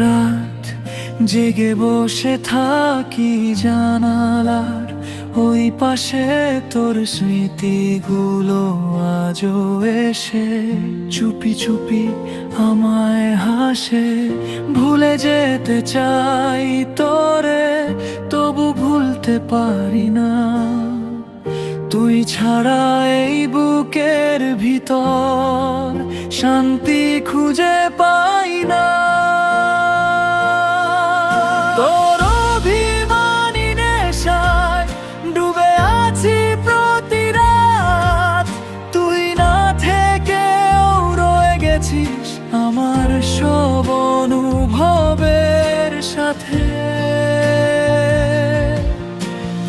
রাত জেগে বসে থাকি জানালার ওই পাশে, তোর স্মৃতিগুলো আজও এসে চুপি চুপি আমায় হাসে। ভুলে যেতে চাই তোরে, তবু ভুলতে পারি না। তুই ছাড়া এই বুকের ভিতর শান্তি খুঁজে পাই না। তোর অভিমানী নেশায় ডুবে আছি প্রতি রাত, তুই না থেকেও রয়ে গেছিস আমার সব অনুভবের সাথে।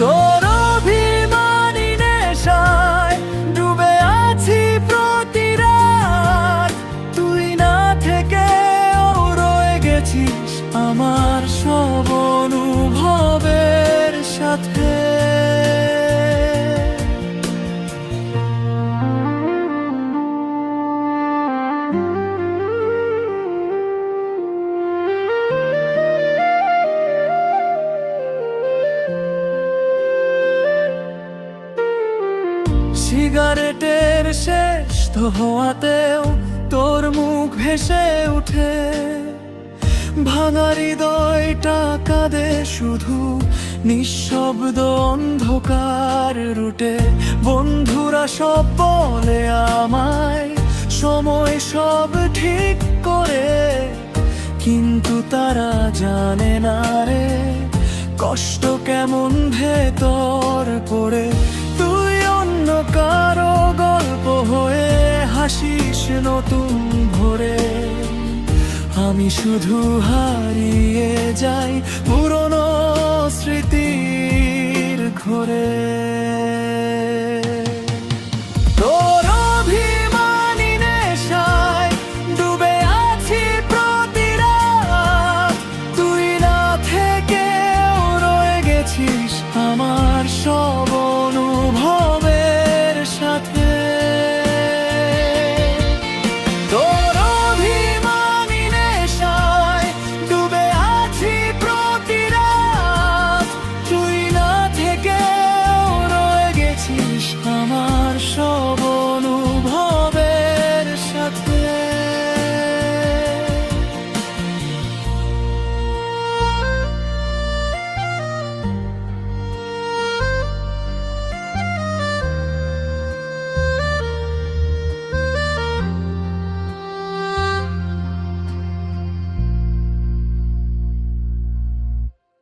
তোর অভিমানী নেশায় ডুবে আছি প্রতি রাত, তুই না থেকেও রয়ে গেছিস আমার সব অনুভবের সাথে। সিগারেটের শেষ ধোঁয়াতেও তোর মুখ ভেসে উঠে, ভাঙা হৃদয়টা কাঁদে শুধু নিঃশব্দ অন্ধকার রুটে। বন্ধুরা সব বলে আমায় সময় সব ঠিক করে, কিন্তু তারা জানে না রে কষ্ট কেমন ভেতর পড়ে। তুই অন্য কারো গল্প হয়ে হাসিস নতুন ভোরে, আমি শুধু হারিয়ে যাই পুরনো স্মৃতির ঘোরে।